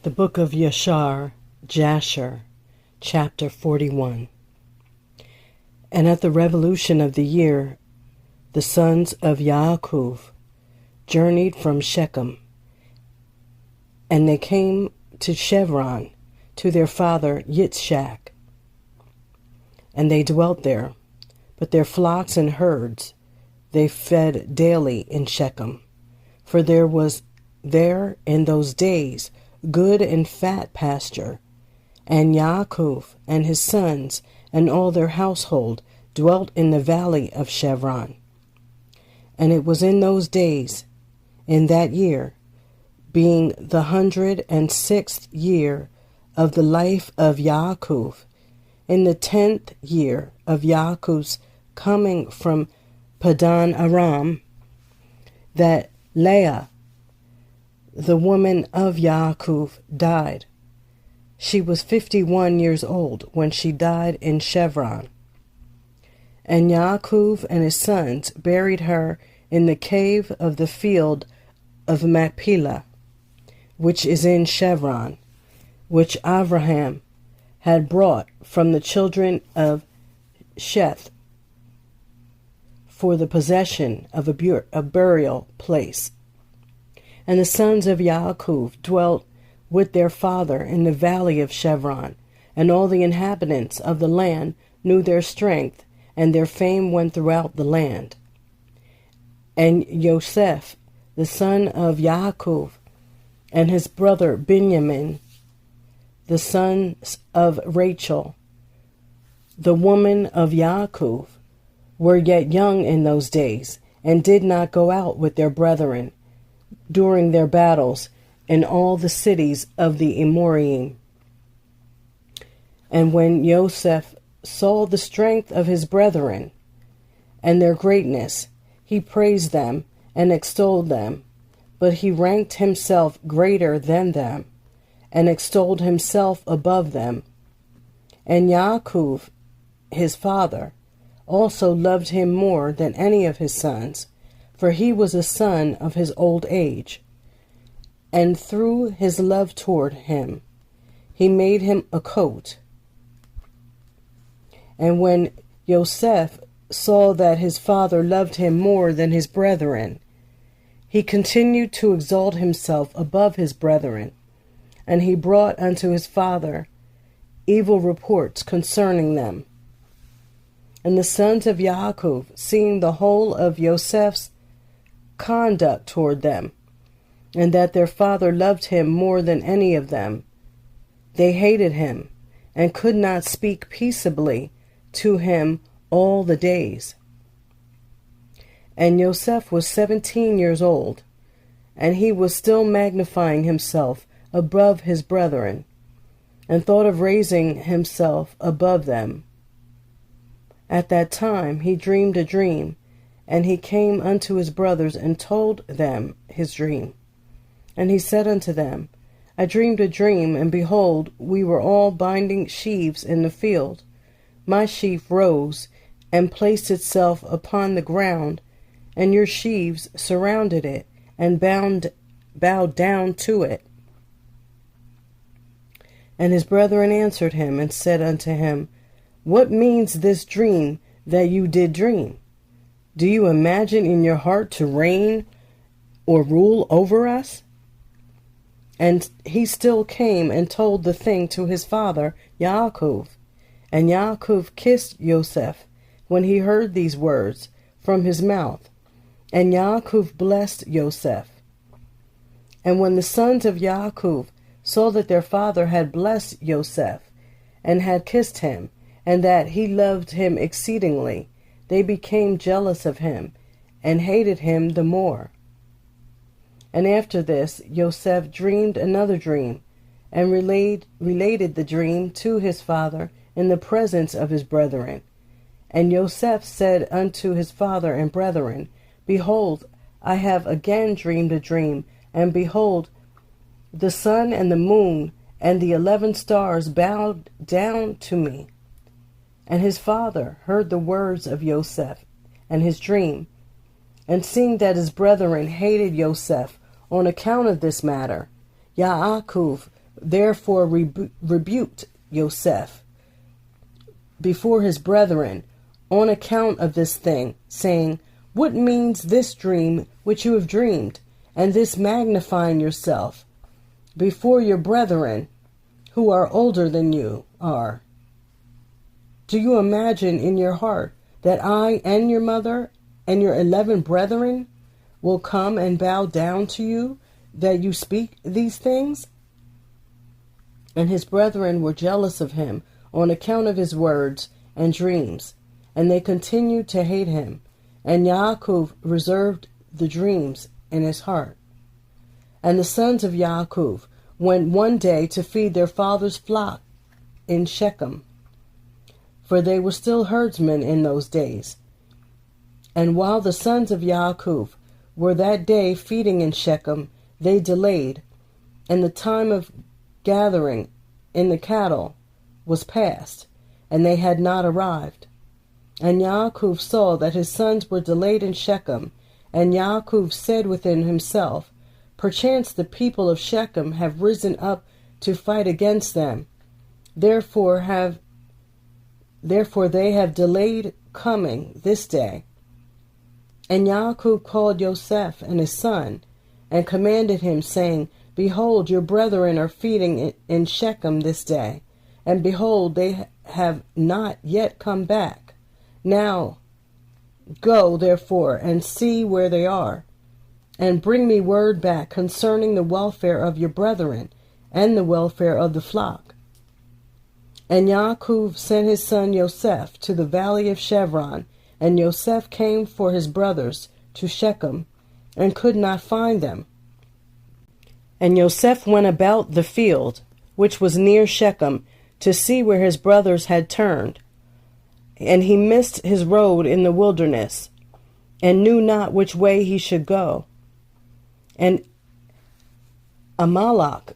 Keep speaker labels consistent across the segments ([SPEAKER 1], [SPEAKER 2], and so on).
[SPEAKER 1] The book of Yashar, Jasher, chapter 41. And at the revolution of the year, the sons of Yaakov journeyed from Shechem, and they came to Chevron, to their father Yitzchak. And they dwelt there, but their flocks and herds they fed daily in Shechem, for there was there in those days good and fat pasture. And Yaakov and his sons and all their household dwelt in the valley of Chevron. And it was in those days, in that year, being the 106th year of the life of Yaakov, in the 10th year of Yaakov's coming from Padan Aram, that Leah, the woman of Yaakov, died. She was 51 years old when she died in Chevron. And Yaakov and his sons buried her in the cave of the field of Machpelah, which is in Chevron, which Abraham had brought from the children of Sheth for the possession of a burial place. And the sons of Yaakov dwelt with their father in the valley of Chevron, and all the inhabitants of the land knew their strength, and their fame went throughout the land. And Joseph, the son of Yaakov, and his brother Benjamin, the sons of Rachel, the woman of Yaakov, were yet young in those days, and did not go out with their brethren during their battles in all the cities of the Amorim. And when Joseph saw the strength of his brethren and their greatness, he praised them and extolled them, but he ranked himself greater than them, and extolled himself above them. And Yaakov, his father, also loved him more than any of his sons, for he was a son of his old age. And through his love toward him, he made him a coat. And when Joseph saw that his father loved him more than his brethren, he continued to exalt himself above his brethren, and he brought unto his father evil reports concerning them. And the sons of Yaakov, seeing the whole of Joseph's conduct toward them, and that their father loved him more than any of them, they hated him, and could not speak peaceably to him all the days. And Joseph was 17 years old, and he was still magnifying himself above his brethren, and thought of raising himself above them. At that time he dreamed a dream, and he came unto his brothers and told them his dream. And he said unto them, I dreamed a dream, and behold, we were all binding sheaves in the field. My sheaf rose and placed itself upon the ground, and your sheaves surrounded it and bowed down to it. And his brethren answered him and said unto him, What means this dream that you did dream? Do you imagine in your heart to reign or rule over us? And he still came and told the thing to his father Yaakov. And Yaakov kissed Joseph when he heard these words from his mouth. And Yaakov blessed Joseph. And when the sons of Yaakov saw that their father had blessed Joseph, and had kissed him, and that he loved him exceedingly, they became jealous of him, and hated him the more. And after this Joseph dreamed another dream, and related the dream to his father in the presence of his brethren. And Joseph said unto his father and brethren, Behold, I have again dreamed a dream, and behold, the sun and the moon and the 11 stars bowed down to me. And his father heard the words of Joseph and his dream, and seeing that his brethren hated Joseph on account of this matter, Yaakov therefore rebuked Yosef before his brethren on account of this thing, saying, What means this dream which you have dreamed, and this magnifying yourself before your brethren who are older than you are? Do you imagine in your heart that I and your mother and your 11 brethren will come and bow down to you, that you speak these things? And his brethren were jealous of him on account of his words and dreams, and they continued to hate him. And Yaakov reserved the dreams in his heart. And the sons of Yaakov went one day to feed their father's flock in Shechem, for they were still herdsmen in those days. And while the sons of Yaakov were that day feeding in Shechem, they delayed, and the time of gathering in the cattle was past, and they had not arrived. And Yaakov saw that his sons were delayed in Shechem, and Yaakov said within himself, Perchance the people of Shechem have risen up to fight against them. Therefore they have delayed coming this day. And Yaakov called Yosef and his son, and commanded him, saying, Behold, your brethren are feeding in Shechem this day, and behold, they have not yet come back. Now go, therefore, and see where they are, and bring me word back concerning the welfare of your brethren, and the welfare of the flock. And Yaakov sent his son Yosef to the valley of Chevron, and Yosef came for his brothers to Shechem, and could not find them. And Yosef went about the field, which was near Shechem, to see where his brothers had turned. And he missed his road in the wilderness, and knew not which way he should go. And a Malach,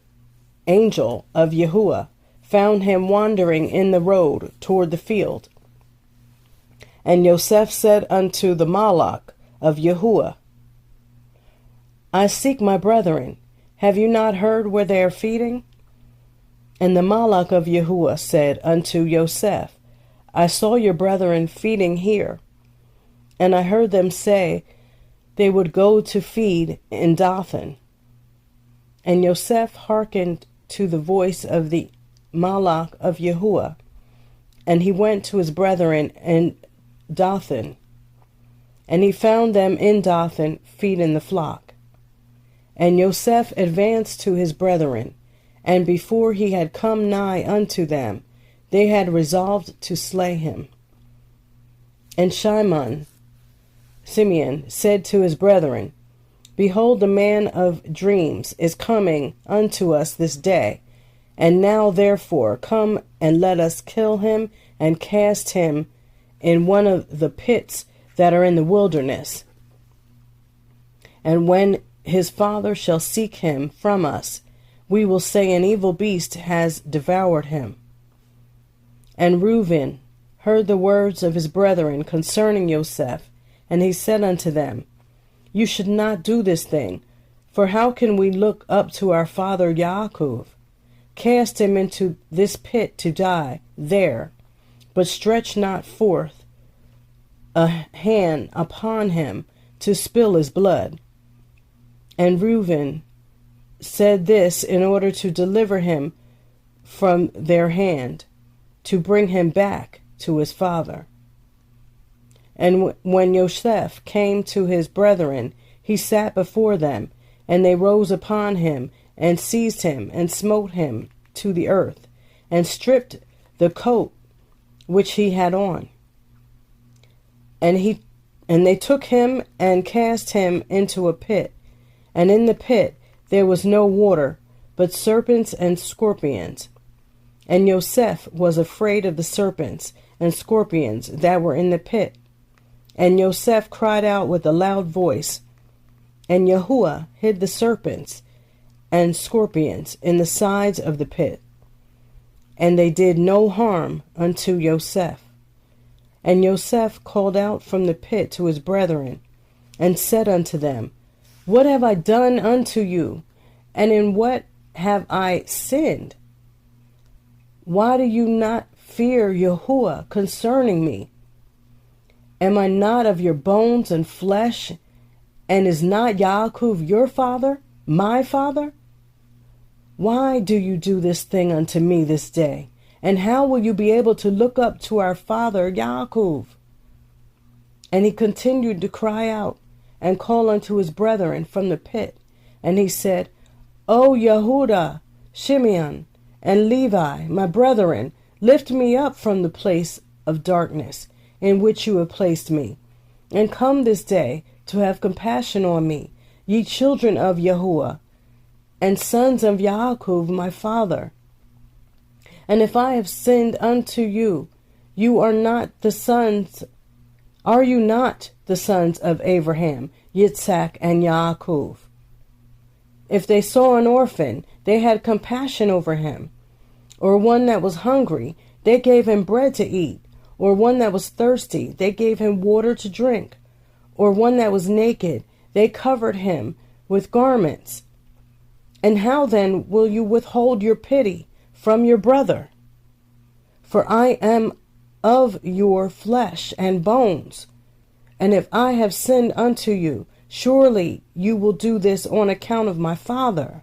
[SPEAKER 1] angel of Yahuwah, found him wandering in the road toward the field. And Yosef said unto the Malach of Yahuwah, I seek my brethren. Have you not heard where they are feeding? And the Malach of Yahuwah said unto Yosef, I saw your brethren feeding here, and I heard them say they would go to feed in Dothan. And Yosef hearkened to the voice of the Malach of Yahuwah, and he went to his brethren in Dothan, and he found them in Dothan feeding the flock. And Yosef advanced to his brethren, and before he had come nigh unto them, they had resolved to slay him. And Simeon said to his brethren, Behold, the man of dreams is coming unto us this day, and now therefore come and let us kill him and cast him in one of the pits that are in the wilderness. And when his father shall seek him from us, we will say an evil beast has devoured him. And Reuben heard the words of his brethren concerning Yosef, and he said unto them, You should not do this thing, for how can we look up to our father Yaakov? Cast him into this pit to die there, but stretch not forth a hand upon him to spill his blood. And Reuben said this in order to deliver him from their hand, to bring him back to his father. And when Yosef came to his brethren, he sat before them, and they rose upon him, and seized him, and smote him to the earth, and stripped the coat which he had on. And they took him and cast him into a pit, and in the pit there was no water, but serpents and scorpions. And Yosef was afraid of the serpents and scorpions that were in the pit. And Yosef cried out with a loud voice, and Yahuwah hid the serpents and scorpions in the sides of the pit, and they did no harm unto Yosef. And Yosef called out from the pit to his brethren, and said unto them, What have I done unto you, and in what have I sinned? Why do you not fear Yahuwah concerning me? Am I not of your bones and flesh? And is not Yaakov your father, my father? Why do you do this thing unto me this day? And how will you be able to look up to our father Yaakov? And he continued to cry out and call unto his brethren from the pit. And he said, O Yehuda, Shimeon, and Levi, my brethren, lift me up from the place of darkness in which you have placed me, and come this day to have compassion on me, ye children of Yahuwah, and sons of Yaakov my father. And if I have sinned unto you, you are not the sons, are you not the sons of Abraham, Yitzhak, and Yaakov? If they saw an orphan, they had compassion over him, or one that was hungry, they gave him bread to eat, or one that was thirsty, they gave him water to drink, or one that was naked, they covered him with garments. And how then will you withhold your pity from your brother? For I am of your flesh and bones, and if I have sinned unto you, surely you will do this on account of my father.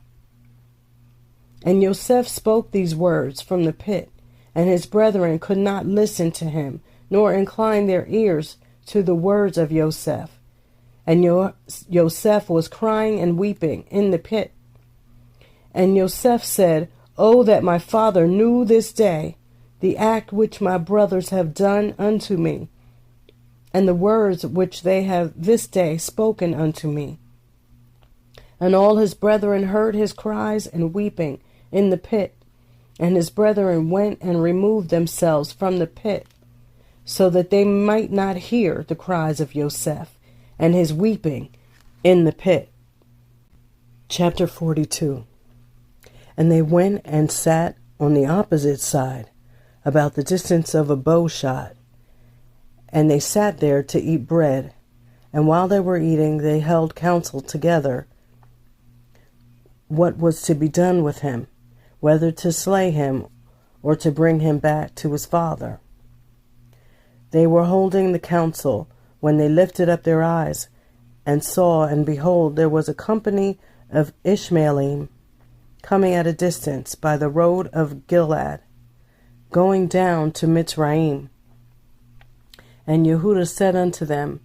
[SPEAKER 1] And Yosef spoke these words from the pit, and his brethren could not listen to him, nor incline their ears to the words of Yosef. And Yosef was crying and weeping in the pit. And Yosef said, O that my father knew this day the act which my brothers have done unto me, and the words which they have this day spoken unto me. And all his brethren heard his cries and weeping in the pit, and his brethren went and removed themselves from the pit, so that they might not hear the cries of Yosef and his weeping in the pit. Chapter 42. And they went and sat on the opposite side, about the distance of a bow shot. And they sat there to eat bread. And while they were eating, they held counsel together what was to be done with him, whether to slay him or to bring him back to his father. They were holding the counsel when they lifted up their eyes and saw, and behold, there was a company of Ishmaelim coming at a distance by the road of Gilead, going down to Mitzrayim. And Yehuda said unto them,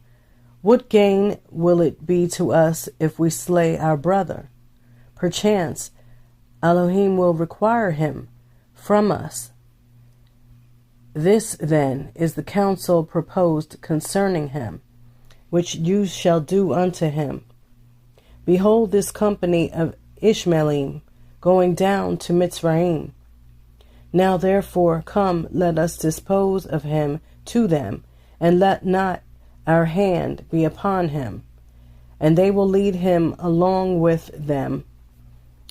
[SPEAKER 1] What gain will it be to us if we slay our brother? Perchance Elohim will require him from us. This then is the counsel proposed concerning him, which you shall do unto him. Behold, this company of Ishmaelim going down to Mitzrayim. Now therefore come, let us dispose of him to them, and let not our hand be upon him. And they will lead him along with them,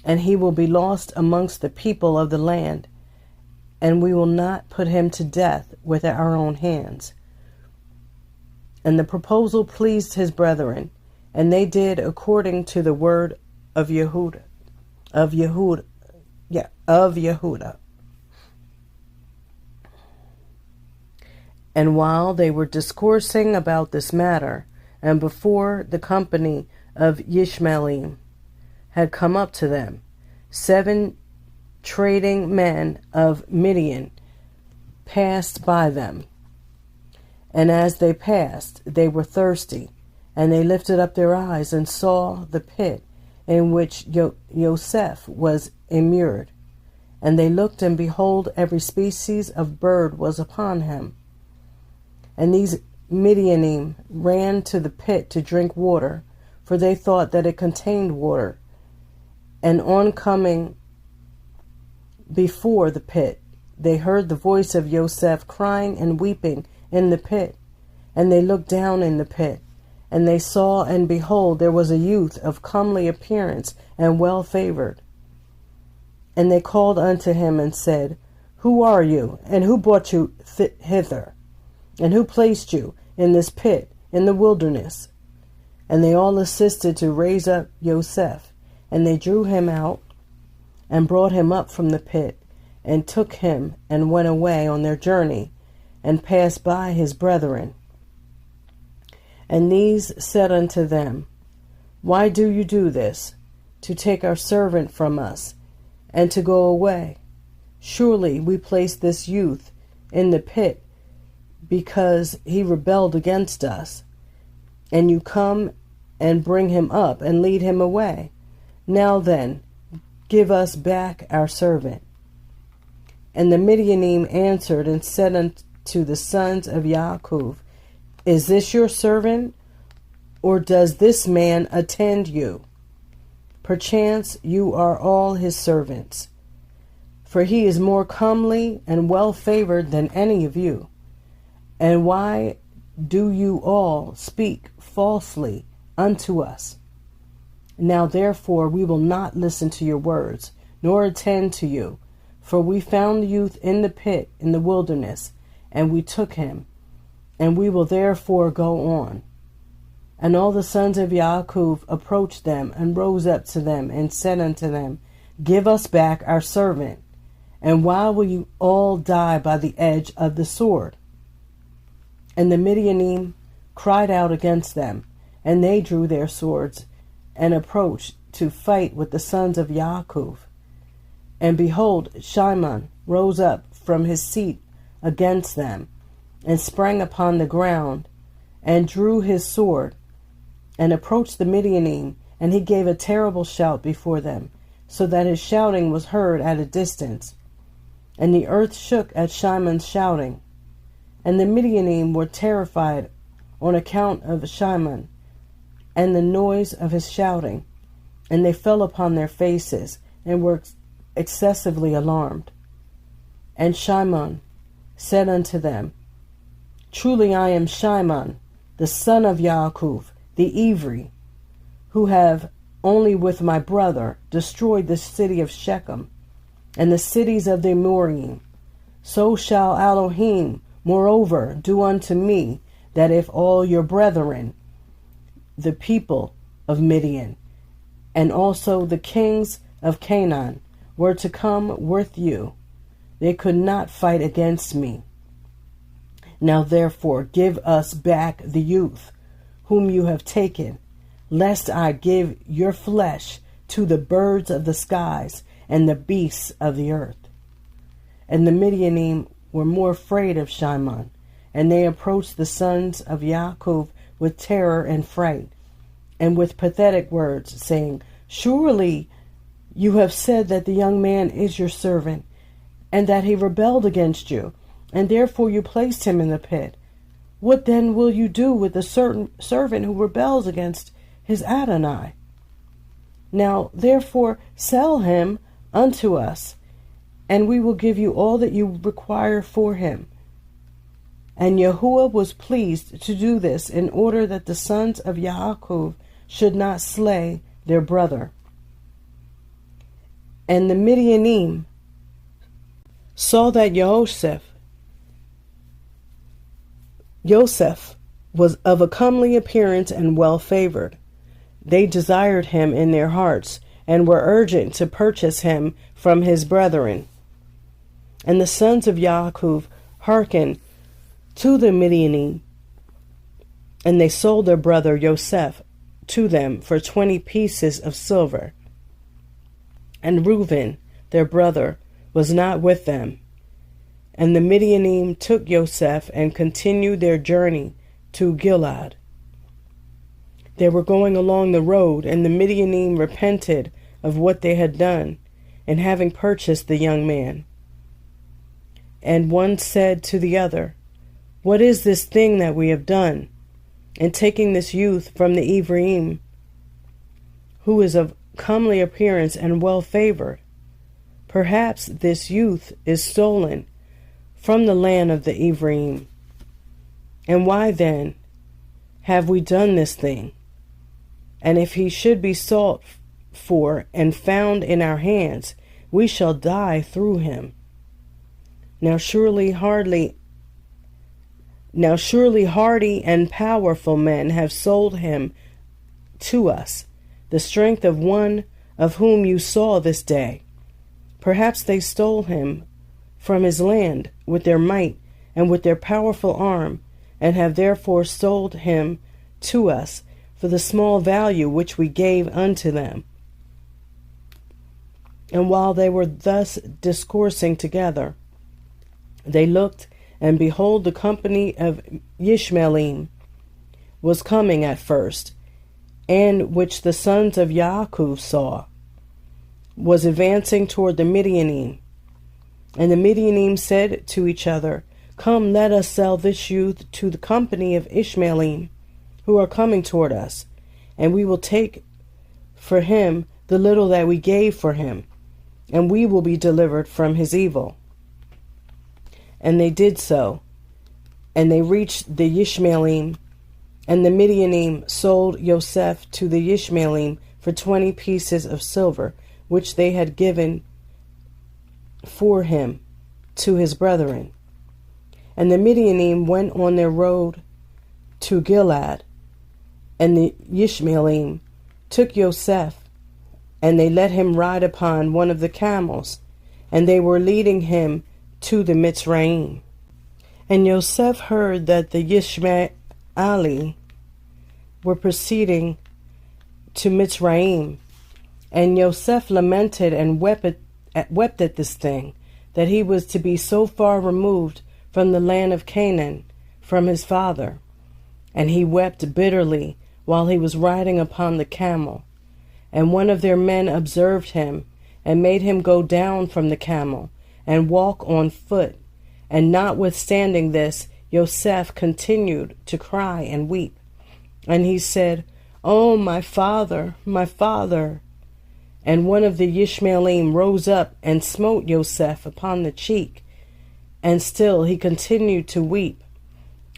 [SPEAKER 1] and he will be lost amongst the people of the land, and we will not put him to death with our own hands. And the proposal pleased his brethren, and they did according to the word of Yehuda. And while they were discoursing about this matter, and before the company of Ishmaelim had come up to them, 7 trading men of Midian passed by them. And as they passed, they were thirsty, and they lifted up their eyes and saw the pit in which Yosef was immured. And they looked, and behold, every species of bird was upon him. And these Midianim ran to the pit to drink water, for they thought that it contained water. And on coming before the pit, they heard the voice of Yosef crying and weeping in the pit. And they looked down in the pit, and they saw, and behold, there was a youth of comely appearance and well favored. And they called unto him and said, Who are you, and who brought you hither? And who placed you in this pit in the wilderness? And they all assisted to raise up Yosef, and they drew him out, and brought him up from the pit, and took him, and went away on their journey, and passed by his brethren. And these said unto them, Why do you do this, to take our servant from us, and to go away? Surely we placed this youth in the pit, because he rebelled against us. And you come and bring him up, and lead him away. Now then, give us back our servant. And the Midianim answered and said unto the sons of Yaakov, Is this your servant, or does this man attend you? Perchance you are all his servants. For he is more comely and well favored than any of you. And why do you all speak falsely unto us? Now therefore we will not listen to your words, nor attend to you. For we found the youth in the pit in the wilderness, and we took him, and we will therefore go on. And all the sons of Yaakov approached them, and rose up to them, and said unto them, Give us back our servant, and why will you all die by the edge of the sword? And the Midianim cried out against them, and they drew their swords, and approached to fight with the sons of Yaakov. And behold, Shimon rose up from his seat against them, and sprang upon the ground, and drew his sword, and approached the Midianim, and he gave a terrible shout before them, so that his shouting was heard at a distance. And the earth shook at Shimon's shouting. And the Midianim were terrified on account of Shimon, and the noise of his shouting, and they fell upon their faces, and were excessively alarmed. And Shimon said unto them, Truly I am Shimon, the son of Yaakov, the Ivri, who have only with my brother destroyed the city of Shechem, and the cities of the Amorim. So shall Elohim moreover do unto me, that if all your brethren, the people of Midian, and also the kings of Canaan, were to come with you, they could not fight against me. Now therefore give us back the youth whom you have taken, lest I give your flesh to the birds of the skies and the beasts of the earth. And the Midianim were more afraid of Shimon, and they approached the sons of Yaakov with terror and fright, and with pathetic words, saying, Surely you have said that the young man is your servant, and that he rebelled against you, and therefore you placed him in the pit. What then will you do with the servant who rebels against his Adonai? Now therefore sell him unto us, and we will give you all that you require for him. And Yahuwah was pleased to do this in order that the sons of Yaakov should not slay their brother. And the Midianim saw that Joseph was of a comely appearance and well favored. They desired him in their hearts, and were urgent to purchase him from his brethren. And the sons of Yaakov hearkened to the Midianim, and they sold their brother Joseph to them for 20 pieces of silver. And Reuben, their brother, was not with them. And the Midianim took Joseph and continued their journey to Gilead. They were going along the road, and the Midianim repented of what they had done, in having purchased the young man. And one said to the other, What is this thing that we have done, in taking this youth from the Ephraim, who is of comely appearance and well favored? Perhaps this youth is stolen from the land of the Ephraim. And why then have we done this thing? And if he should be sought for and found in our hands, we shall die through him. Now surely hardy and powerful men have sold him to us, the strength of one of whom you saw this day. Perhaps they stole him from his land with their might and with their powerful arm, and have therefore sold him to us for the small value which we gave unto them. And while they were thus discoursing together, they looked, and behold, the company of Ishmaelim was coming at first, and which the sons of Yaakov saw, was advancing toward the Midianim. And the Midianim said to each other, Come, let us sell this youth to the company of Ishmaelim, who are coming toward us, and we will take for him the little that we gave for him, and we will be delivered from his evil. And they did so, and they reached the Ishmaelim, and the Midianim sold Yosef to the Ishmaelim for 20 pieces of silver, which they had given for him to his brethren. And the Midianim went on their road to Gilead, and the Ishmaelim took Yosef, and they let him ride upon one of the camels, and they were leading him to the Mitzrayim. And Yosef heard that the Ishmaeli were proceeding to Mitzrayim, and Yosef lamented and wept at this thing, that he was to be so far removed from the land of Canaan, from his father. And he wept bitterly while he was riding upon the camel. And one of their men observed him, and made him go down from the camel, and walk on foot. And notwithstanding this, Yosef continued to cry and weep. And he said, Oh, my father, my father. And one of the Ishmaelim rose up and smote Yosef upon the cheek. And still he continued to weep.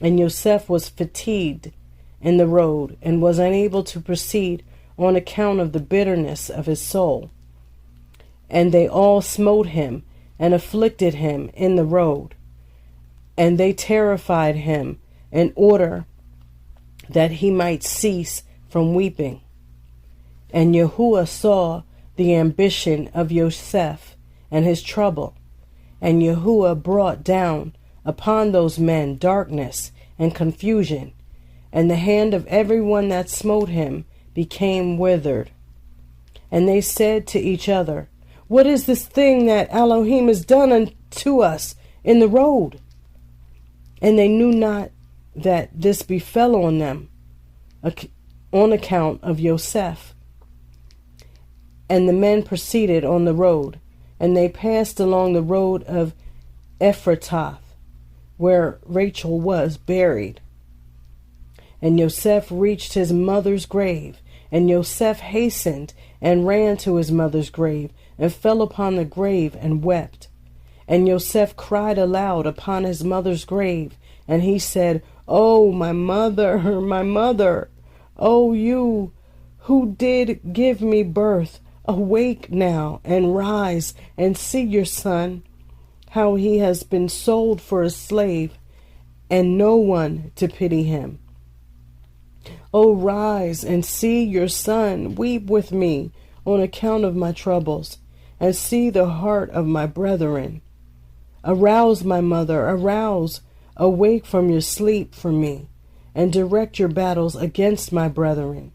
[SPEAKER 1] And Yosef was fatigued in the road, and was unable to proceed on account of the bitterness of his soul. And they all smote him, and afflicted him in the road. And they terrified him, in order that he might cease from weeping. And Yahuwah saw the ambition of Yosef and his trouble, and Yahuwah brought down upon those men darkness and confusion, and the hand of every one that smote him became withered. And they said to each other, What is this thing that Elohim has done unto us in the road? And they knew not that this befell on them on account of Yosef. And the men proceeded on the road, and they passed along the road of Ephratah, where Rachel was buried. And Yosef reached his mother's grave, and Yosef hastened and ran to his mother's grave, and fell upon the grave and wept. And Yosef cried aloud upon his mother's grave, and he said, Oh, my mother, my mother, oh, you who did give me birth, awake now, and rise, and see your son, how he has been sold for a slave, and no one to pity him. Oh, rise and see your son, weep with me on account of my troubles, and see the heart of my brethren. Arouse, my mother, arouse, awake from your sleep for me, and direct your battles against my brethren.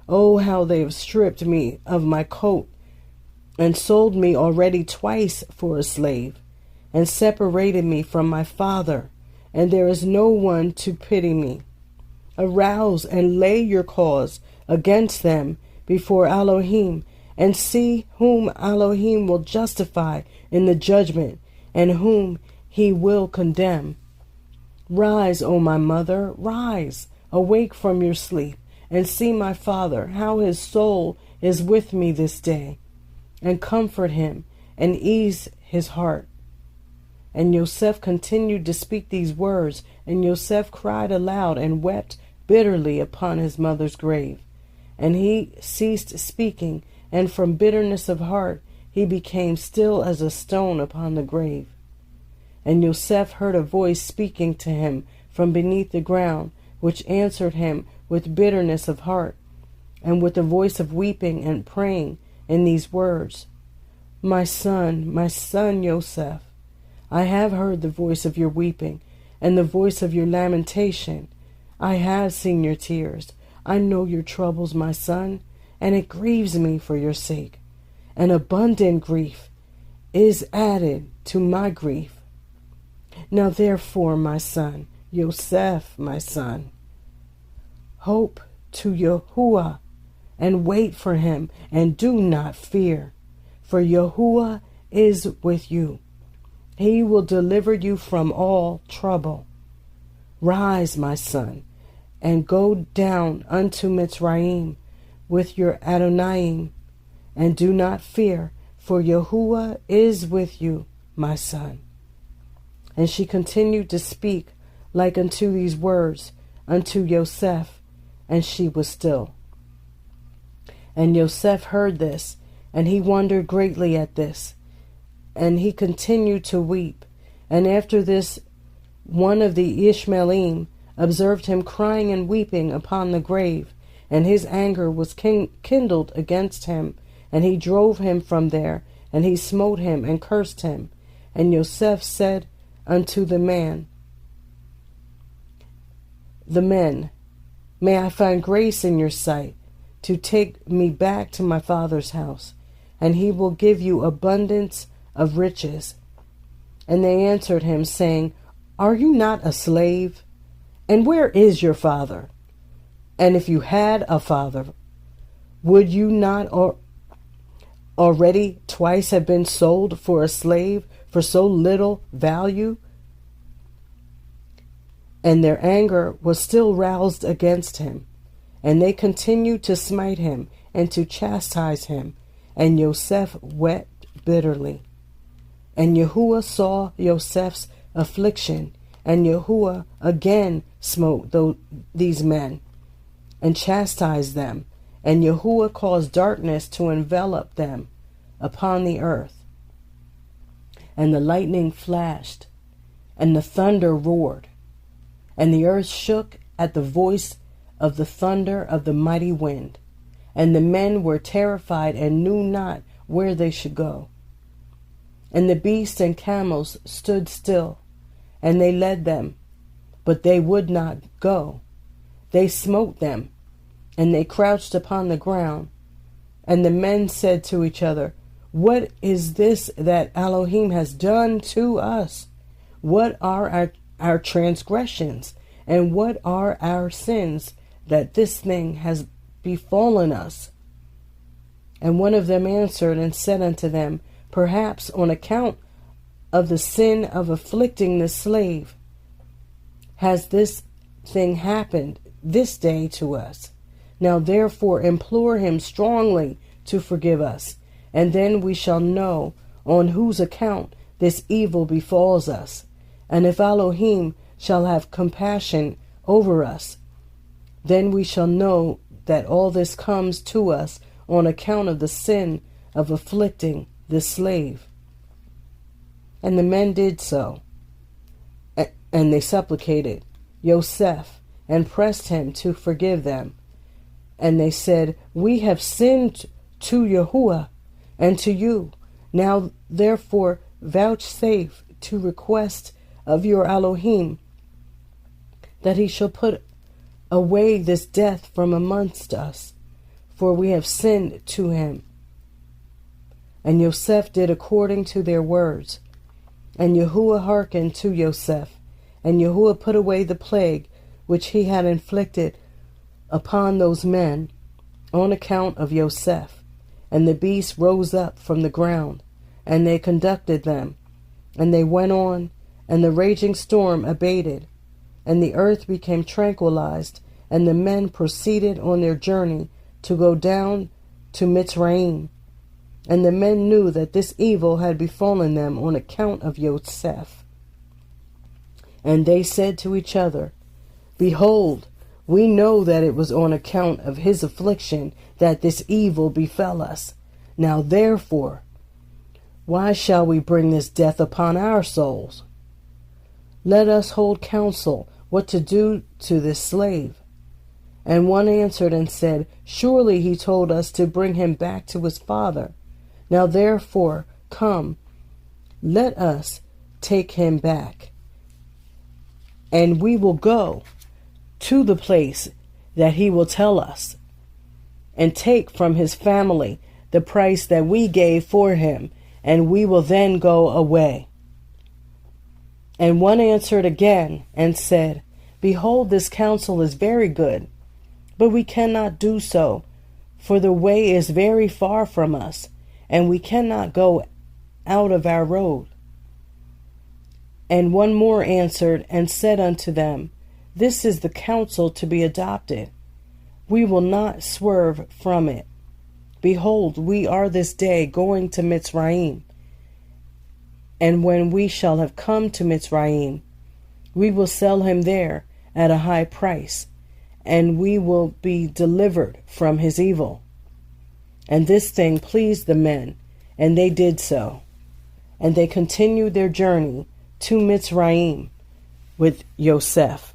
[SPEAKER 1] Oh, how they have stripped me of my coat, and sold me already twice for a slave, and separated me from my father, and there is no one to pity me. Arouse and lay your cause against them before Elohim, and see whom Elohim will justify in the judgment, and whom he will condemn. Rise, O my mother, rise, awake from your sleep, and see my father, how his soul is with me this day, and comfort him, and ease his heart. And Yosef continued to speak these words, and Yosef cried aloud and wept bitterly upon his mother's grave. And he ceased speaking, and from bitterness of heart he became still as a stone upon the grave. And Yosef heard a voice speaking to him from beneath the ground, which answered him with bitterness of heart, and with a voice of weeping and praying in these words, my son Yosef, I have heard the voice of your weeping and the voice of your lamentation. I have seen your tears. I know your troubles, my son, and it grieves me for your sake. An abundant grief is added to my grief. Now therefore, my son, Yosef, my son, hope to Yahuwah and wait for him, and do not fear, for Yahuwah is with you. He will deliver you from all trouble. Rise, my son, and go down unto Mitzrayim with your Adonai, and do not fear, for Yahuwah is with you, my son. And she continued to speak like unto these words unto Yosef, and she was still. And Yosef heard this, and he wondered greatly at this, and he continued to weep. And after this, one of the Ishmaelim observed him crying and weeping upon the grave, and his anger was kindled against him, and he drove him from there, and he smote him and cursed him. And Yosef said unto the men, May I find grace in your sight, to take me back to my father's house, and he will give you abundance of riches. And they answered him, saying, Are you not a slave? And where is your father? And if you had a father, would you not already twice have been sold for a slave for so little value? And their anger was still roused against him, and they continued to smite him and to chastise him. And Yosef wept bitterly. And Yahuwah saw Yosef's affliction, and Yahuwah again smote these men and chastised them, and Yahuwah caused darkness to envelop them upon the earth. And the lightning flashed, and the thunder roared, and the earth shook at the voice of the thunder of the mighty wind. And the men were terrified and knew not where they should go. And the beasts and camels stood still, and they led them, but they would not go. They smote them, and they crouched upon the ground. And the men said to each other, What is this that Elohim has done to us? What are our transgressions, and what are our sins, that this thing has befallen us? And one of them answered and said unto them, Perhaps on account of the sin of afflicting the slave has this thing happened this day to us. Now therefore implore him strongly to forgive us, and then we shall know on whose account this evil befalls us. And if Elohim shall have compassion over us, then we shall know that all this comes to us on account of the sin of afflicting the slave. And the men did so, and they supplicated Yosef and pressed him to forgive them. And they said, We have sinned to Yahuwah and to you. Now therefore vouchsafe to request of your Elohim that he shall put away this death from amongst us, for we have sinned to him. And Yosef did according to their words. And Yahuwah hearkened to Yosef, and Yahuwah put away the plague which he had inflicted upon those men on account of Yosef. And the beasts rose up from the ground, and they conducted them. And they went on, and the raging storm abated, and the earth became tranquilized, and the men proceeded on their journey to go down to Mitzrayim. And the men knew that this evil had befallen them on account of Yosef. And they said to each other, Behold, we know that it was on account of his affliction that this evil befell us. Now therefore, why shall we bring this death upon our souls? Let us hold counsel what to do to this slave. And one answered and said, Surely he told us to bring him back to his father. Now therefore Come, let us take him back, and we will go to the place that he will tell us, and take from his family the price that we gave for him, and we will then go away. And one answered again and said, Behold, this counsel is very good, but we cannot do so, for the way is very far from us, and we cannot go out of our road. And one more answered and said unto them, This is the counsel to be adopted. We will not swerve from it. Behold, we are this day going to Mitzrayim. And when we shall have come to Mitzrayim, we will sell him there at a high price, and we will be delivered from his evil. And this thing pleased the men, and they did so. And they continued their journey to Mitzrayim with Yosef.